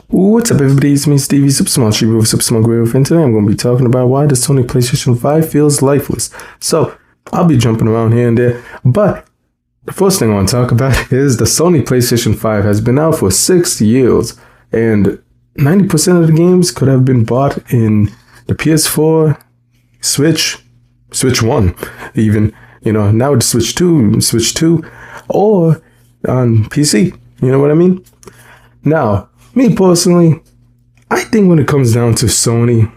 What's up, everybody? It's me, Stevie, Supersmallchibiwolf, Supersmallchibiwolf, and today I'm going to be talking about why the Sony PlayStation 5 feels lifeless. So, I'll be jumping around here and there, but the first thing I want to talk about is the Sony PlayStation 5 has been out for 6 years, and 90% of the games could have been bought in the PS4, Switch 1, even, now the Switch 2, or on PC. You know what I mean? Now, me personally, I think when it comes down to Sony,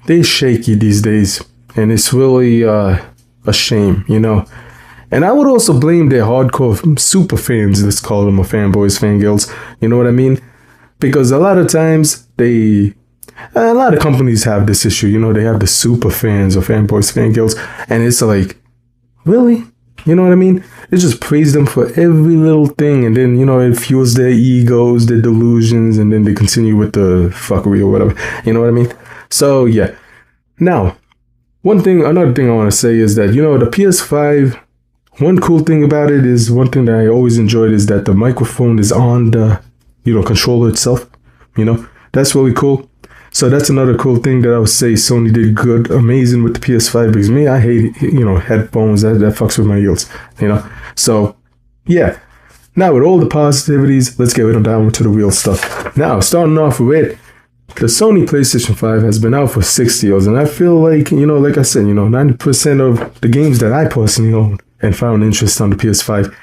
they're shaky these days, and it's really a shame, And I would also blame their hardcore super fans, let's call them, or fanboys, fangirls, you know what I mean? Because a lot of times, a lot of companies have this issue, they have the super fans or fanboys, fangirls, and it's like, really? You know what I mean? They just praise them for every little thing, and then, it fuels their egos, their delusions, and then they continue with the fuckery or whatever. You know what I mean? So, yeah. Now, another thing I want to say is that, the PS5, one cool thing about it is, one thing that I always enjoyed is that the microphone is on the, controller itself. That's really cool. So that's another cool thing that I would say Sony did good, amazing with the PS5, because me, I hate, headphones, that fucks with my ears, So, yeah. Now, with all the positivities, let's get down to the real stuff. Now, starting off with, the Sony PlayStation 5 has been out for 6 years, and I feel like, like I said, 90% of the games that I personally own and found interest on the PS5,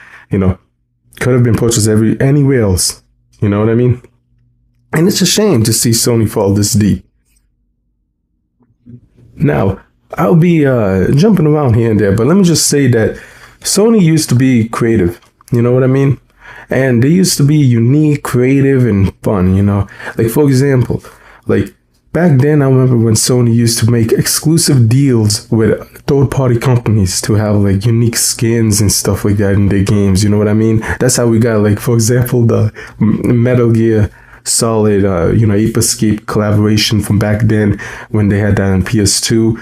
could have been purchased anywhere else. You know what I mean? And it's a shame to see Sony fall this deep. Now, I'll be jumping around here and there, but let me just say that Sony used to be creative, you know what I mean? And they used to be unique, creative, and fun, Like, for example, back then, I remember when Sony used to make exclusive deals with third-party companies to have, unique skins and stuff like that in their games, you know what I mean? That's how we got, for example, the Metal Gear Solid, Ape Escape collaboration from back then when they had that on PS2,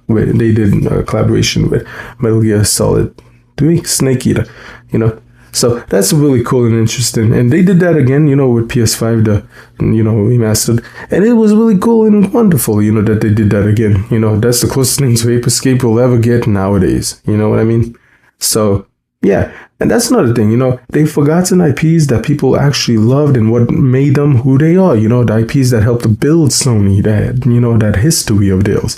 where they did a collaboration with Metal Gear Solid 3, Snake Eater, So that's really cool and interesting. And they did that again, with PS5, remastered. And it was really cool and wonderful, that they did that again. That's the closest thing to Ape Escape we'll ever get nowadays. You know what I mean? So, yeah. And that's another thing, they've forgotten IPs that people actually loved and what made them who they are, the IPs that helped to build Sony, that history of theirs,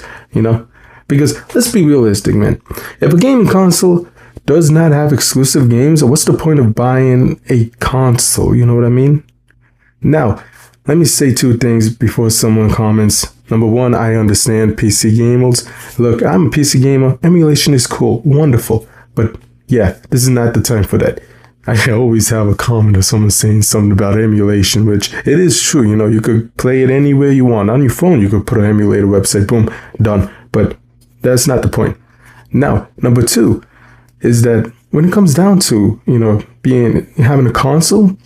Because let's be realistic, man. If a gaming console does not have exclusive games, what's the point of buying a console? You know what I mean? Now, let me say two things before someone comments. Number one, I understand PC gamers. Look, I'm a PC gamer. Emulation is cool, wonderful, but yeah, this is not the time for that. I always have a comment or someone saying something about emulation, which it is true. You could play it anywhere you want. On your phone, you could put an emulator website, boom, done. But that's not the point. Now, number two is that when it comes down to, having a console,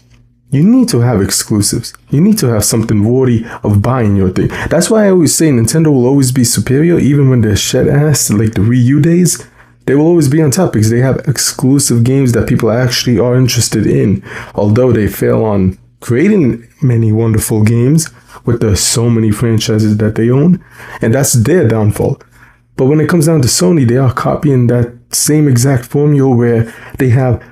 you need to have exclusives. You need to have something worthy of buying your thing. That's why I always say Nintendo will always be superior, even when they're shit ass, like the Wii U days. They will always be on top because they have exclusive games that people actually are interested in. Although they fail on creating many wonderful games with the so many franchises that they own. And that's their downfall. But when it comes down to Sony, they are copying that same exact formula where they have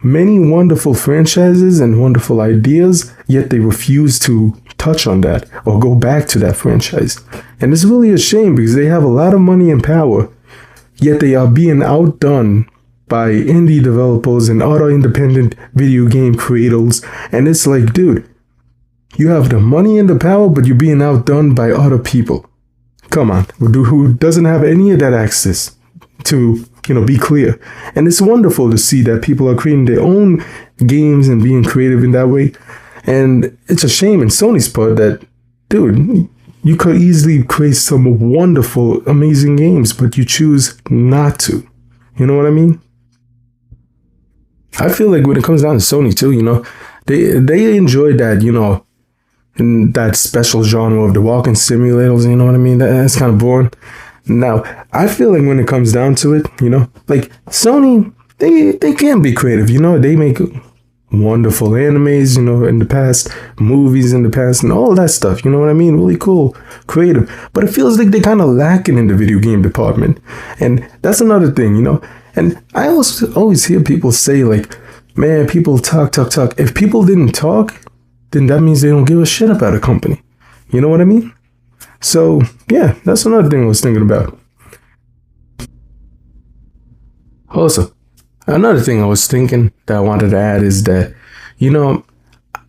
many wonderful franchises and wonderful ideas, yet they refuse to touch on that or go back to that franchise. And it's really a shame because they have a lot of money and power, yet they are being outdone by indie developers and other independent video game creators. And it's like, dude, you have the money and the power, but you're being outdone by other people. Come on, who doesn't have any of that access to, be clear. And it's wonderful to see that people are creating their own games and being creative in that way. And it's a shame in Sony's part that, dude, you could easily create some wonderful, amazing games, but you choose not to. You know what I mean? I feel like when it comes down to Sony too, they enjoy that, in that special genre of the walking simulators, you know what I mean? That's kind of boring. Now, I feel like when it comes down to it, Sony, they can be creative, they make wonderful animes, in the past, movies in the past, and all that stuff. You know what I mean? Really cool, creative. But it feels like they're kind of lacking in the video game department. And that's another thing, And I always hear people say, like, man, people talk. If people didn't talk, then that means they don't give a shit about a company. You know what I mean? So, yeah, that's another thing I was thinking about. Also, another thing I was thinking that I wanted to add is that,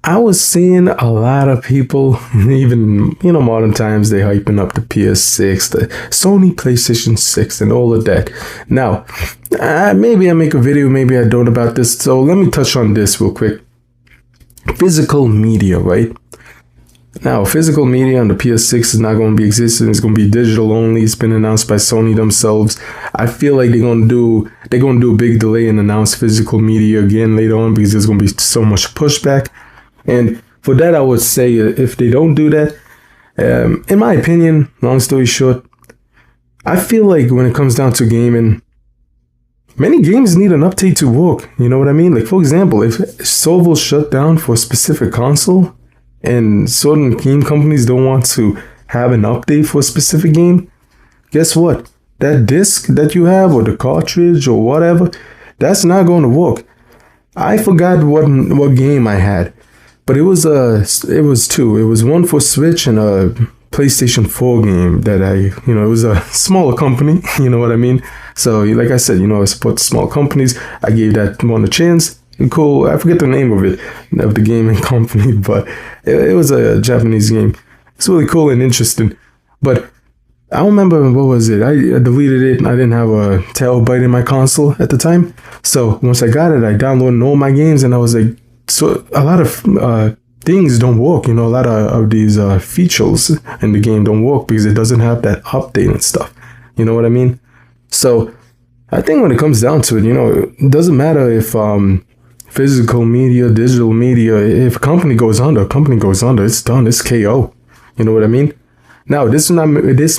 I was seeing a lot of people, even, modern times, they hyping up the PS6, the Sony PlayStation 6 and all of that. Now, maybe I make a video, maybe I don't about this. So let me touch on this real quick. Physical media, right? Now, physical media on the PS6 is not going to be existing. It's going to be digital only. It's been announced by Sony themselves. I feel like they're going to do a big delay and announce physical media again later on because there's going to be so much pushback. And for that, I would say if they don't do that, in my opinion, long story short, I feel like when it comes down to gaming, many games need an update to work. You know what I mean? Like, for example, if servers shut down for a specific console and certain game companies don't want to have an update for a specific game, guess what? That disc that you have or the cartridge or whatever, that's not going to work. I forgot what game I had. But it was two. It was one for Switch and a PlayStation 4 game that it was a smaller company, you know what I mean? So, like I said, I support small companies. I gave that one a chance. Cool. I forget the name of the gaming company, but it was a Japanese game. It's really cool and interesting. But I don't remember, what was it? I deleted it. I didn't have a terabyte in my console at the time. So once I got it, I downloaded all my games and I was like, so a lot of things don't work, a lot of these features in the game don't work because it doesn't have that update and stuff. You know what I mean? So I think when it comes down to it, it doesn't matter if physical media, digital media, if a company goes under, it's done, it's KO. You know what I mean? Now, this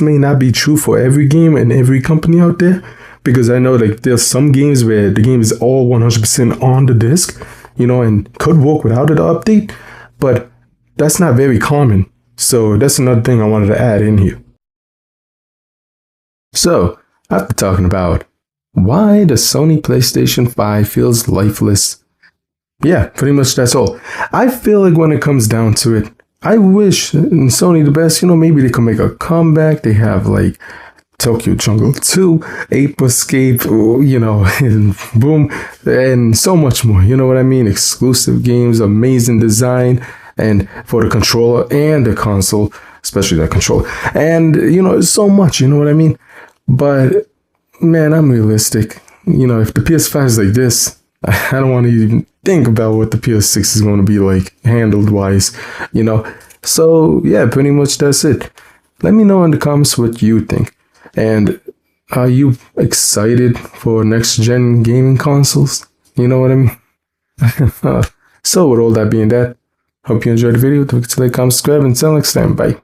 may not be true for every game and every company out there, because I know like there's some games where the game is all 100% on the disc, and could work without an update, but that's not very common. So that's another thing I wanted to add in here. So, after talking about why the Sony PlayStation 5 feels lifeless, yeah, pretty much that's all. I feel like when it comes down to it, I wish Sony the best, maybe they could make a comeback. They have like Tokyo Jungle 2, Ape Escape, and boom, and so much more. You know what I mean? Exclusive games, amazing design, and for the controller and the console, especially that controller. And, so much, you know what I mean? But, man, I'm realistic. If the PS5 is like this, I don't want to even think about what the PS6 is going to be like, handled-wise, So, yeah, pretty much that's it. Let me know in the comments what you think. And are you excited for next-gen gaming consoles? You know what I mean? So, with all that being that, hope you enjoyed the video. Don't forget to like, comment, subscribe, and until next time, bye.